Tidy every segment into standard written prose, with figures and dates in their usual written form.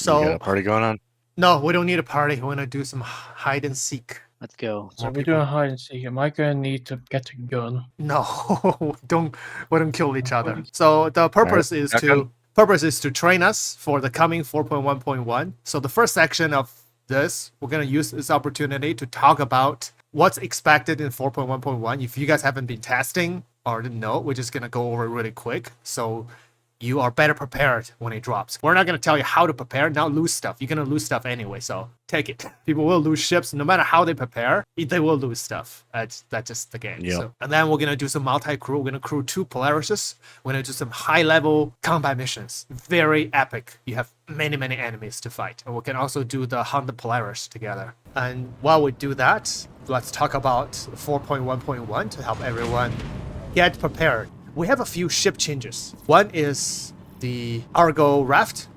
So you got a party going on? no, we don't need a party. We're gonna do some hide and seek. Let's go. So we're doing hide and seek. Am I gonna need to get a gun? No, we don't kill each other. So the purpose is to train us for the coming 4.1.1. So the first section of this, we're gonna use this opportunity to talk about what's expected in 4.1.1. If you guys haven't been testing or didn't know, we're just gonna go over it really quick. So you are better prepared when it drops. We're not going to tell you how to prepare, not lose stuff. You're going to lose stuff anyway, so take it. People will lose ships no matter how they prepare. They will lose stuff. That's just the game. Yep. So, and then we're going to do some multi-crew. We're going to crew 2 Polarises. We're going to do some high-level combat missions. Very epic. You have many enemies to fight. And we can also do the Hunt the Polaris together. And while we do that, let's talk about 4.1.1 to help everyone get prepared. We have a few ship changes. One is the Argo Raft.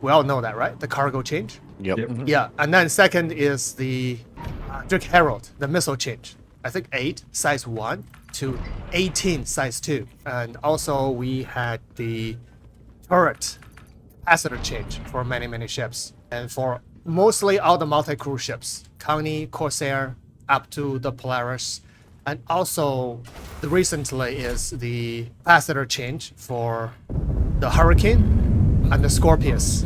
We all know that, right? The cargo change. Yep. Yeah, and then second is the Drake Herald, the missile change. I think 8, size 1 to 18, size 2. And also we had the turret capacitor change for many ships. And for mostly all the multi-crew ships, Connie, Corsair, up to the Polaris. And also, recently is the capacitor change for the Hurricane and the Scorpius,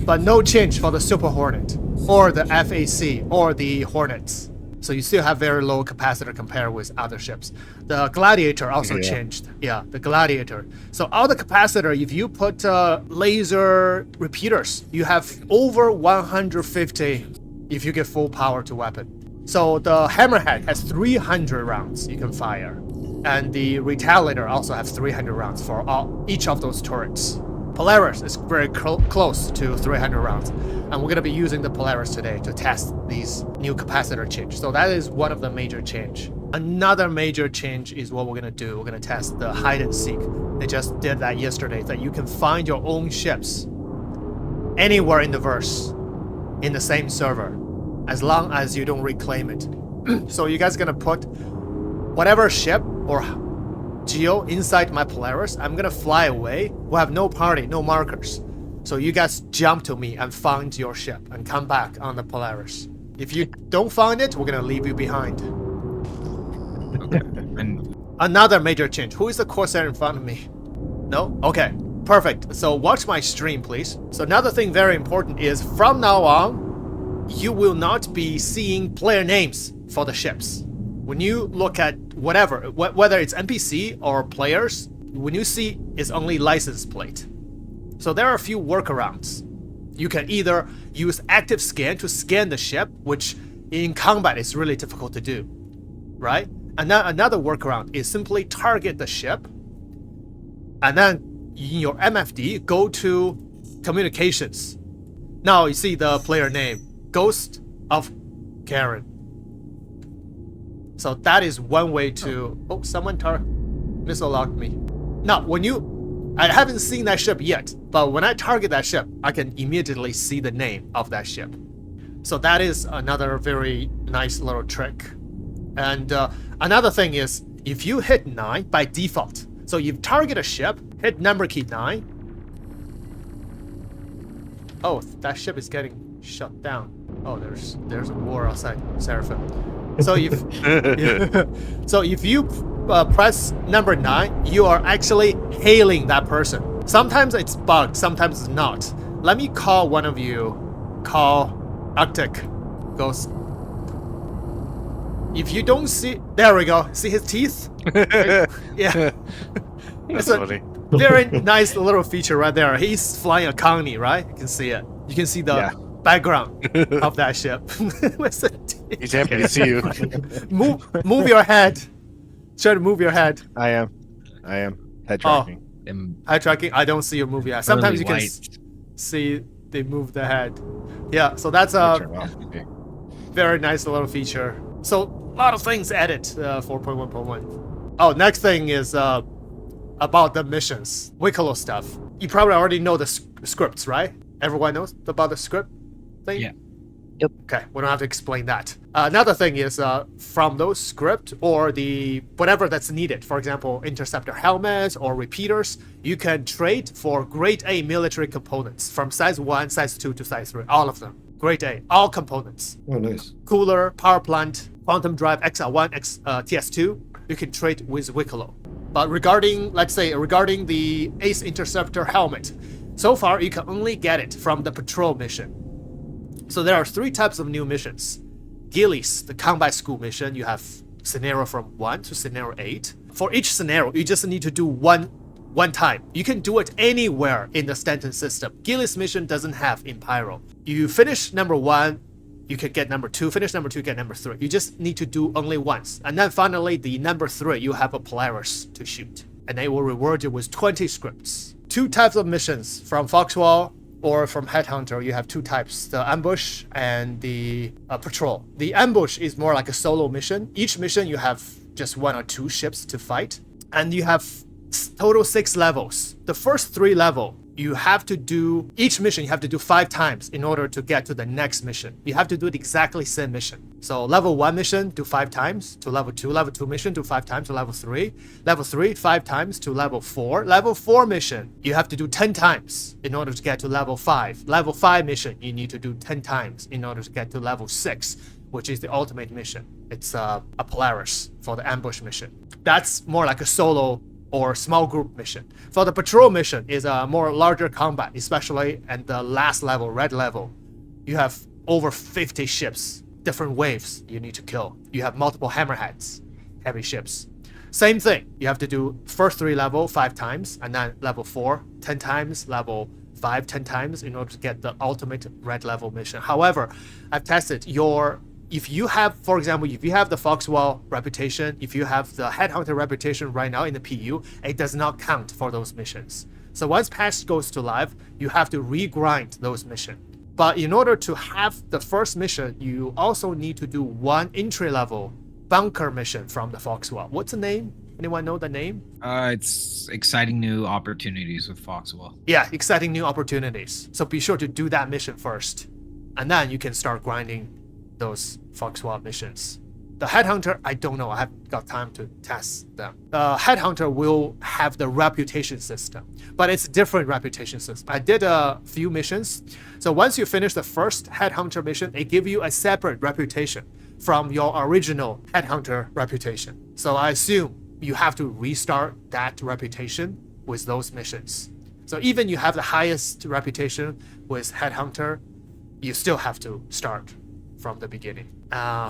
but no change for the Super Hornet or the FAC or the Hornets. So you still have very low capacitor compared with other ships. The Gladiator also changed. Yeah, the Gladiator. So all the capacitor, if you put laser repeaters, you have over 150 if you get full power to weapon. So the Hammerhead has 300 rounds you can fire. And the Retaliator also has 300 rounds for each of those turrets. Polaris is very close to 300 rounds. And we're going to be using the Polaris today to test these new capacitor change. So that is one of the major change. Another major change is what we're going to do. We're going to test the hide and seek. They just did that yesterday, that you can find your own ships anywhere in the verse in the same server, as long as you don't reclaim it. So you guys gonna put whatever ship or geo inside my Polaris. I'm gonna fly away. We'll have no party, no markers. So you guys jump to me and find your ship and come back on the Polaris. If you don't find it, we're gonna leave you behind. Okay. And another major change. Who is the Corsair in front of me? No? Okay, perfect. So watch my stream, please. So another thing very important is from now on, you will not be seeing player names for the ships. When you look at whatever, whether it's NPC or players, when you see it's only license plate. So there are a few workarounds. You can either use active scan to scan the ship, which in combat is really difficult to do, right? And then another workaround is simply target the ship, and then in your MFD, go to communications. Now you see the player name. Ghost of Karen. So that is one way to... Oh, someone missile locked me. Now, I haven't seen that ship yet, but when I target that ship, I can immediately see the name of that ship. So that is another very nice little trick. And another thing is, if you hit 9 by default, so you target a ship, hit number key 9. Oh, that ship is getting shut down. Oh, there's a war outside Seraphim. So if you press number 9, you are actually hailing that person. Sometimes it's bugged, sometimes it's not. Let me call one of you. Call Arctic Ghost. If you don't see, there we go. See his teeth? Yeah. That's it's a funny. very nice little feature right there. He's flying a Connie, right? You can see it. You can see the background of that ship. He's happy to see you. Move your head. Try to move your head. I am. Head tracking. Head tracking. I don't see you move your head. Sometimes you can see they move the head. Yeah, so that's a very nice little feature. So a lot of things added 4.1.1. Oh, next thing is about the missions. Wicklow stuff. You probably already know the scripts, right? Everyone knows about the script thing? Yeah. Yep. Okay, we don't have to explain that. Another thing is from those script or the whatever that's needed, for example, interceptor helmets or repeaters, you can trade for grade A military components from size 1, size 2 to size 3, all of them. Grade A, all components. Oh, nice. Cooler, power plant, quantum drive XR1, TS2, you can trade with Wicklow. But regarding the Ace Interceptor helmet, so far you can only get it from the patrol mission. So there are 3 types of new missions. Gillies, the combat school mission, you have scenario from 1 to scenario 8. For each scenario, you just need to do one time. You can do it anywhere in the Stanton system. Gillies mission doesn't have in Pyro. You finish number 1, you can get number 2. Finish number 2, get number 3. You just need to do only once. And then finally, the number 3, you have a Polaris to shoot. And they will reward you with 20 scripts. 2 types of missions from Foxwell or from Headhunter. You have 2 types, the ambush and the patrol. The ambush is more like a solo mission. Each mission you have just 1 or 2 ships to fight. And you have total 6 levels. The first 3 level, you have to do, each mission you have to do 5 times in order to get to the next mission. You have to do the exactly same mission. So level 1 mission, do 5 times to level 2 mission, do 5 times to level 3, level 3, 5 times to level 4, level 4 mission, you have to do 10 times in order to get to level 5, level 5 mission, you need to do 10 times in order to get to level 6, which is the ultimate mission. It's a Polaris for the ambush mission. That's more like a solo or small group mission. For the patrol mission is a more larger combat, especially at the last level, red level. You have over 50 ships, different waves you need to kill. You have multiple hammerheads, heavy ships. Same thing, you have to do first 3 level 5 times, and then level 4 10 times, level 5 10 times in order to get the ultimate red level mission. However, I've tested if you have, for example, if you have the Foxwell reputation, if you have the Headhunter reputation right now in the PU, it does not count for those missions. So once patch goes to live, you have to regrind those missions. But in order to have the first mission, you also need to do 1 entry-level bunker mission from the Foxwell. What's the name? Anyone know the name? It's exciting new opportunities with Foxwell. Yeah, exciting new opportunities. So be sure to do that mission first. And then you can start grinding those Foxwell missions. The Headhunter, I don't know. I haven't got time to test them. The Headhunter will have the reputation system, but it's a different reputation system. I did a few missions. So once you finish the first Headhunter mission, it gives you a separate reputation from your original Headhunter reputation. So I assume you have to restart that reputation with those missions. So even you have the highest reputation with Headhunter, you still have to start from the beginning.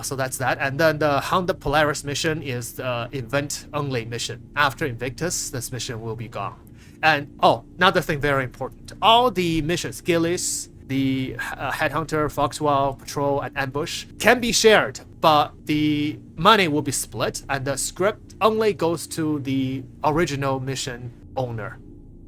So that's that. And then the Honda Polaris mission is the event only mission. After Invictus, this mission will be gone. And another thing very important. All the missions, Gillies, the Headhunter, Foxwell, Patrol, and Ambush can be shared, but the money will be split and the script only goes to the original mission owner.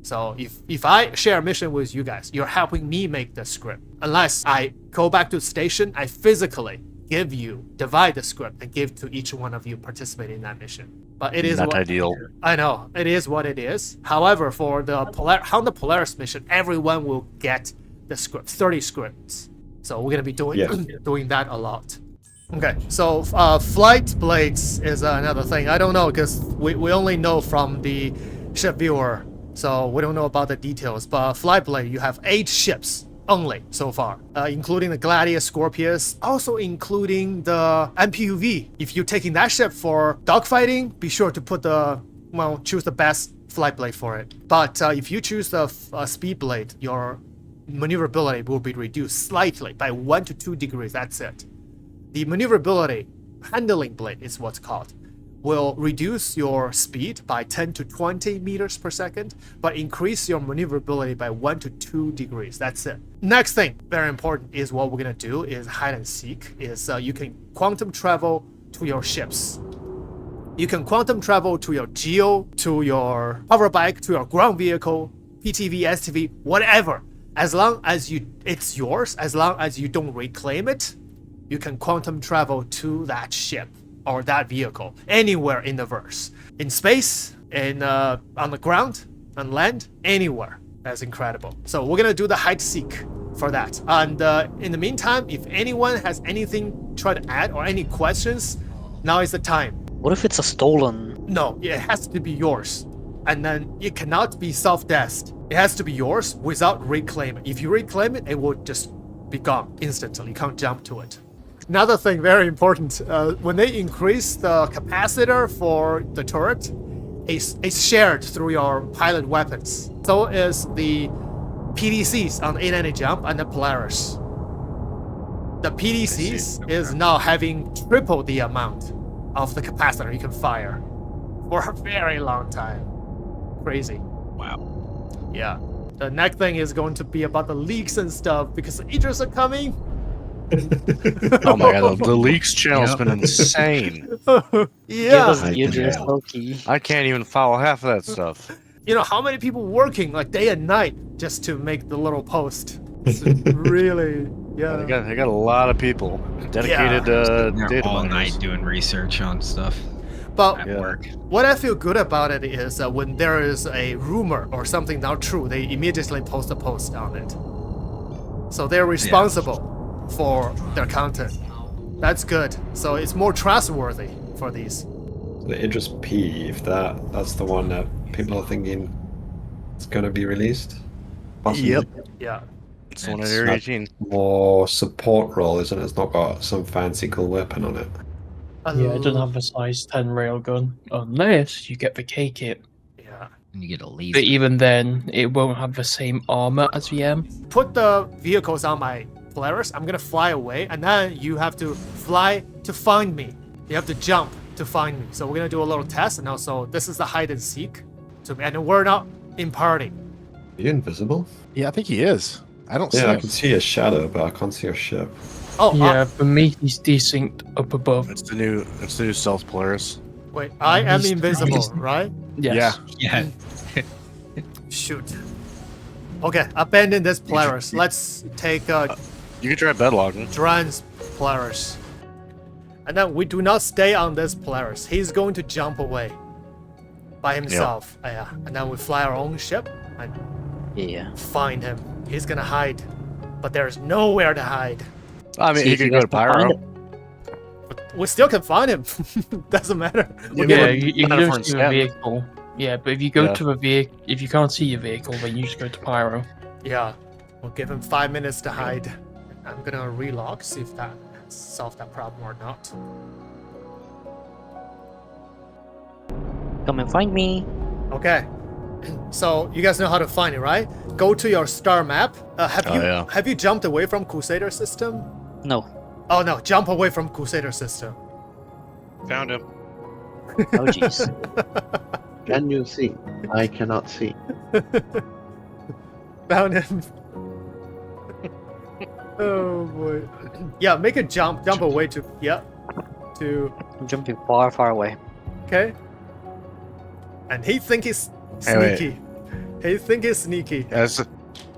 So if I share a mission with you guys, you're helping me make the script. Unless I go back to the station, I physically divide the script and give to each one of you participating in that mission. But it is not ideal. I know, it is what it is. However, for the Honda Polaris mission, everyone will get the script, 30 scripts. So we're gonna be doing that a lot. Okay, so flight blades is another thing. I don't know because we only know from the ship viewer. So we don't know about the details, but Flyblade, you have 8 ships only so far, including the Gladius, Scorpius, also including the MPUV. If you're taking that ship for dogfighting, be sure to choose the best Flyblade for it. But if you choose the Speedblade, your maneuverability will be reduced slightly by 1 to 2 degrees, that's it. The maneuverability, handling blade is what's called, will reduce your speed by 10 to 20 meters per second, but increase your maneuverability by 1 to 2 degrees. That's it. Next thing, very important, is what we're gonna do is hide and seek. You can quantum travel to your ships. You can quantum travel to your Geo, to your hover bike, to your ground vehicle, PTV, STV, whatever. As long as it's yours, as long as you don't reclaim it, you can quantum travel to that ship or that vehicle anywhere in the verse, in space, on the ground, on land, anywhere. That's incredible. So we're gonna do the hide seek for that. And in the meantime, if anyone has anything try to add or any questions, now is the time. What if it's a stolen? No, it has to be yours. And then it cannot be self-death. It has to be yours without reclaiming. If you reclaim it, it will just be gone instantly. You can't jump to it. Another thing very important, when they increase the capacitor for the turret, it's shared through your pilot weapons. So is the PDCs on the 890 jump and the Polaris. The PDCs is now having triple the amount of the capacitor you can fire for a very long time. Crazy. Wow. Yeah. The next thing is going to be about the leaks and stuff because the Idris are coming. Oh my god, the leaks channel's been insane. Give Yeah. us the Idris Loki. I can't even follow half of that stuff. You know how many people working like day and night just to make the little post? It's really, yeah. They got a lot of people dedicated They're data all miners. night doing research on stuff But at Yeah. work. what I feel good about it is that when there is a rumor or something not true, they immediately post a post on it. So they're responsible for their content. That's good. So it's more trustworthy for these. The Idris P, if that's the one that people are thinking it's going to be released. Possibly. Yep. Yeah. It's the one at It's Area not- 18. More support role, isn't it? It's not got some fancy cool weapon on it. Yeah, it doesn't have a size 10 railgun unless you get the K kit. Yeah. And you get a But laser. even then, it won't have the same armor as the M. Put the vehicles on my Polaris. I'm gonna fly away, and then you have to fly to find me. You have to jump to find me. So we're gonna do a little test, and also this is the hide and seek. And we're not in party. Are you invisible? Yeah, I think he is. I don't Yeah, I see can see a shadow, but I can't see a ship. Oh, Yeah, for me, he's desynced up above. It's the new stealth Polaris. wait. I am He's- invisible, he's- right? Yes. Yeah. Shoot. Okay, abandon this Polaris. Let's take You can try bedlocking. Dran's Polaris. And then we do not stay on this Polaris. He's going to jump away by himself. Yeah. And then we fly our own ship and Yeah. find him. He's gonna hide. But there's nowhere to hide. I mean, See you if can you go guys to can find Pyro. it. But we still can find him. Doesn't matter. We'll give Yeah, him- you not go a to front the step. vehicle. Yeah, but if you go Yeah. to the vehicle, if you can't see your vehicle, then you just go to Pyro. Yeah. We'll give him 5 minutes to hide. I'm gonna relog, see if that solved that problem or not. Come and find me. Okay. So you guys know how to find it, right? Go to your star map. Have you jumped away from Crusader system? No. Oh no, jump away from Crusader system. Found him. Oh jeez. Can you see? I cannot see. Found him. Oh boy. Yeah, make a jump away to to I'm jumping far, far away. okay. And he think he's Hey, wait. sneaky. He think he's sneaky. Yeah, it's I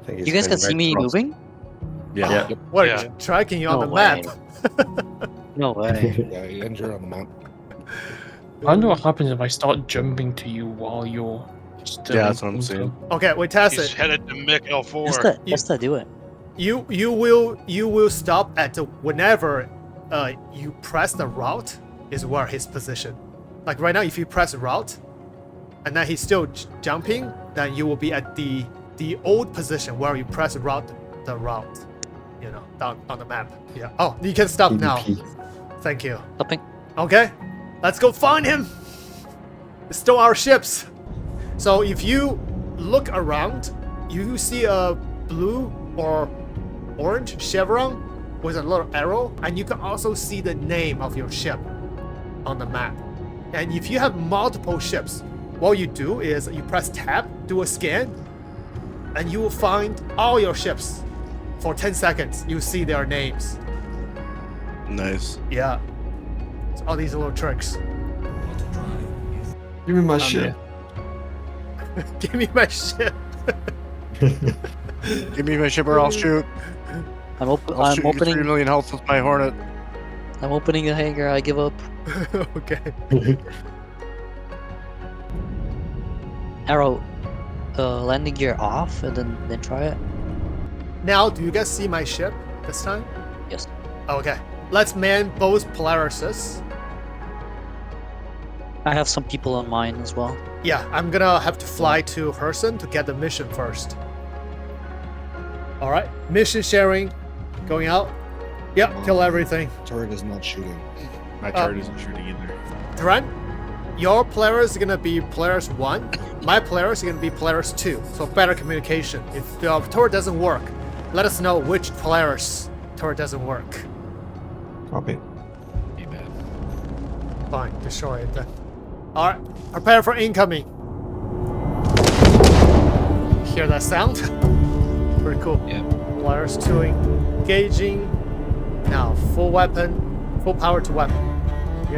think he's You guys can going see right me across. moving? yeah. Yeah. What? Yeah. Tracking you on No the way. map. No way. Yeah, and you're on the mount. I wonder what happens if I start jumping to you while you're still. Yeah, that's what I'm saying. Okay, we test He's it. headed to Mick L4. Just to do it. You will stop at whenever you press the route is where his position. Like right now, if you press route, and then he's still jumping, then you will be at the old position where you press route. You know, down on the map. Yeah. Oh, you can stop now. EDP. Thank you. Stopping. Okay, let's go find him. He stole our ships. So if you look around, you see a blue or orange chevron with a little arrow, and you can also see the name of your ship on the map. And if you have multiple ships, what you do is you press tab, do a scan, and you will find all your ships. For 10 seconds, you see their names. Nice. Yeah. It's all these little tricks. Give me my ship. Give me my ship. Give me my ship or I'll shoot. I'm I'll shoot you 3 opening. million health with my Hornet. I'm opening the hangar. I give up. Okay. Arrow, landing gear off, and then try it. Now, do you guys see my ship this time? Yes. Okay. Let's man both Polarises. I have some people on mine as well. Yeah, I'm gonna have to fly to Herson to get the mission first. Alright, mission sharing. Going out. Yep, kill everything. Turret is not shooting. My turret isn't shooting either. Duran, your Polaris is gonna be Polaris 1. My Polaris is gonna be Polaris 2. So better communication. If the turret doesn't work, let us know which Polaris turret doesn't work. Copy. Fine, destroy it then. Alright, prepare for incoming. Hear that sound? Pretty cool. Yeah. Polaris 2 engaging. Now, full weapon, full power to weapon.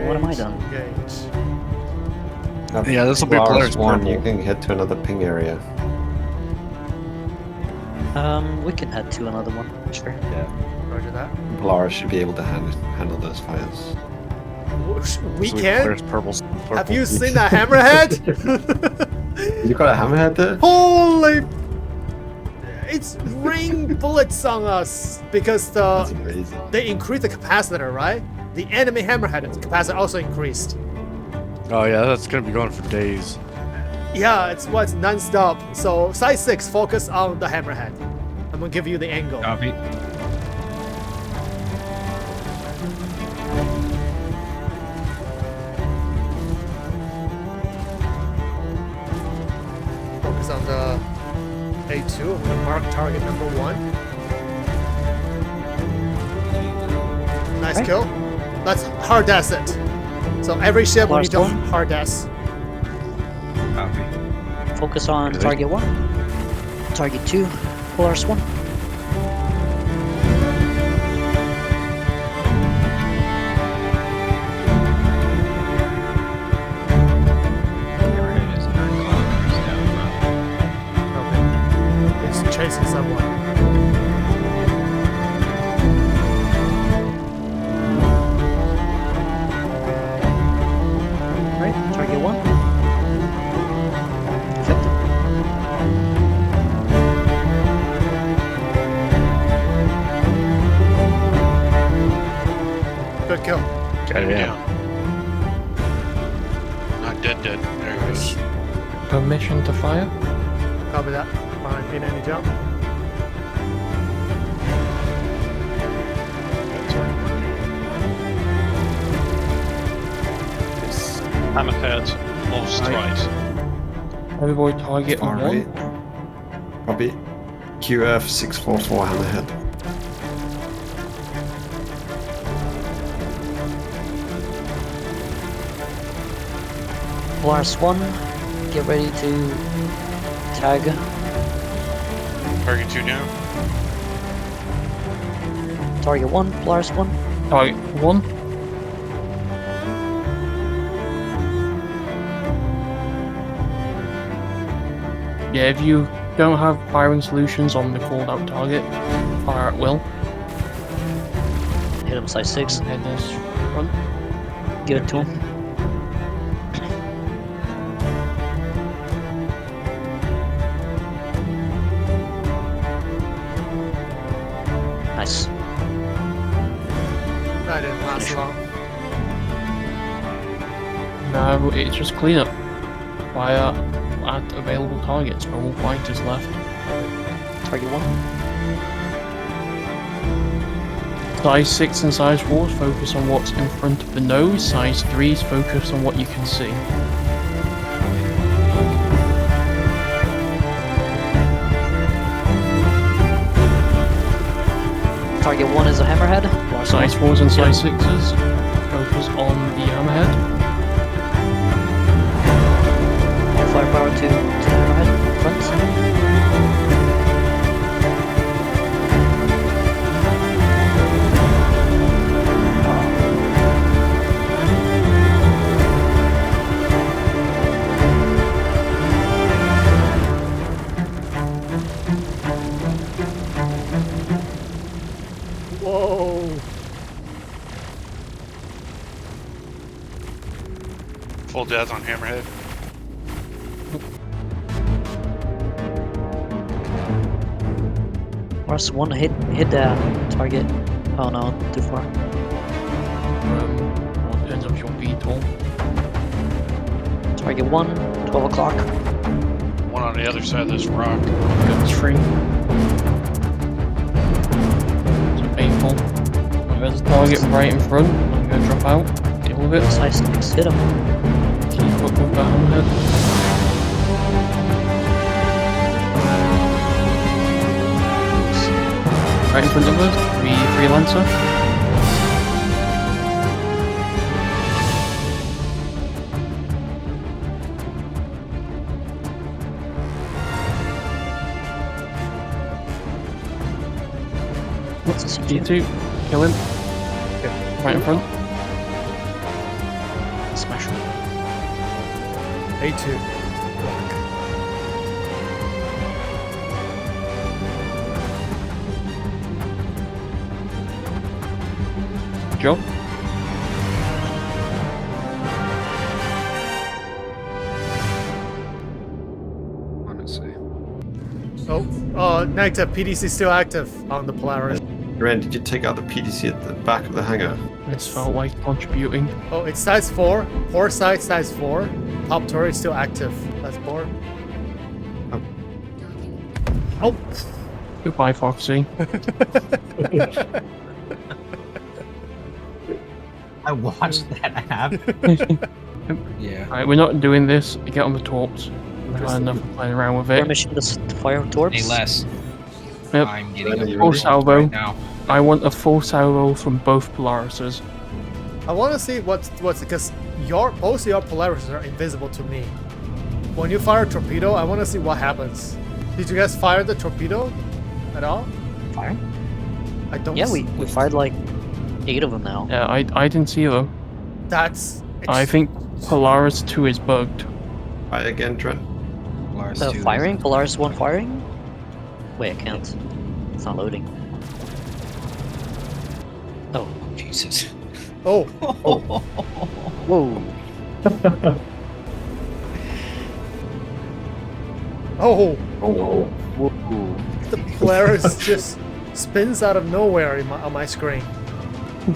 What am I done? Engage. Yeah, this will be Polaris one. purple. You can head to another ping area. We can head to another one. Sure. Roger that. Polaris should be able to handle those fires. We So can? Polaris purple. Have you seen that hammerhead? You got a hammerhead there? Holy! It's raining bullets on us because That's amazing. they increased the capacitor, right? The enemy hammerhead capacitor also increased. Oh yeah, that's gonna be going for days. Yeah, it's what's non-stop. So size 6, focus on the hammerhead. I'm gonna give you the angle. Copy. Focus on the A2. I'm gonna mark target number 1. Nice Okay. kill. Let's hard dash it. So every ship we need to Last one. hard dash. Copy. Focus on Really? target 1. Target 2. Polaris 1. Hammerhead is 9 kilometers down the road. Okay. It's chasing someone. Right. Target 1. Effective. Good kill. Okay, yeah. Not dead. There it goes. Permission to fire? Copy that. Fine, in any jump. Hammerhead, lost right. Everybody target Far on 1. right. Copy. QF 644 hammerhead. Polaris 1. Get ready to tag. Target 2 down. Target 1. Polaris 1. Target 1. Yeah, if you don't have firing solutions on the called out target, fire at will. Hit him size 6. And head this front. Give it to him. Nice. That didn't last Finish. long. Now it's just cleanup. Fire at available targets. All fighters left. Target 1. Size 6 and size 4s focus on what's in front of the nose. Size 3s focus on what you can see. Target 1 is a hammerhead. Polaris Size 1. 4s and size 6s focus on the hammerhead. Firepower to the hammerhead. Front. Whoa. Full death on Hammerhead. Polaris 1, hit the target. Oh no, too far. Well, it depends on your VTOL. Target 1, 12 o'clock. One on the other side of this rock. Got 3. It's painful. There's a target right in front. I'm gonna drop out. Deal with it. Size 6, hit him. Keep up with that hammerhead. Right in front of us, freelancer. What's the CG? G2, kill him. Right in front. Smash him. A2. Job. Honestly. Oh, negative. PDC still active on the Polaris. Ren, did you take out the PDC at the back of the hangar? It's felt like contributing. Oh, it's size 4. Port side size 4. Top turret still active. That's 4. Oh. Goodbye, Foxy. I watched that happen. Yeah. Alright, we're not doing this. Get on the torps. We've had enough of playing around with it. Permission to fire torps. Hey, Les. Yep. I'm getting Ready, a full salvo. right now. I want a full salvo from both Polarises. I want to see what's because both your Polaris are invisible to me. When you fire a torpedo, I want to see what happens. Did you guys fire the torpedo at all? Fire? I don't. Yeah, we fired like 8 of them now. Yeah, I didn't see them. That's. I think Polaris 2 is bugged. Try again, Trent. Polaris The 2. firing? Polaris 1 firing? Wait, I can't. It's not loading. Oh. Jesus. Oh. Whoa. Oh. Whoa. The Polaris just spins out of nowhere on my screen.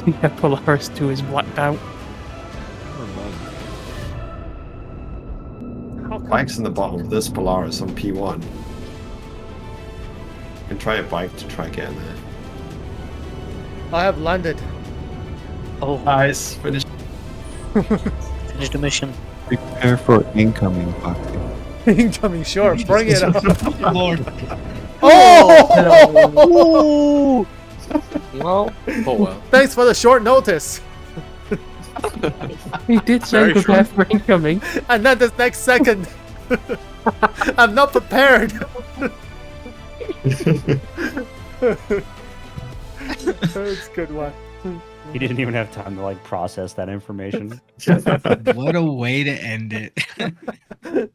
Yeah, Polaris 2 is blacked out. How come? Bike's in the bottom of this Polaris on P1. You can try a bike to try getting there. I have landed. Oh, Nice. Finish. finished the mission. Prepare for incoming, Foxy. Incoming, sure. Bring it up. Lord. Oh! Well, oh well. Thanks for the short notice. He did say Very prepare for incoming. And then the next second, I'm not prepared. That's a good one. He didn't even have time to like process that information. What a way to end it.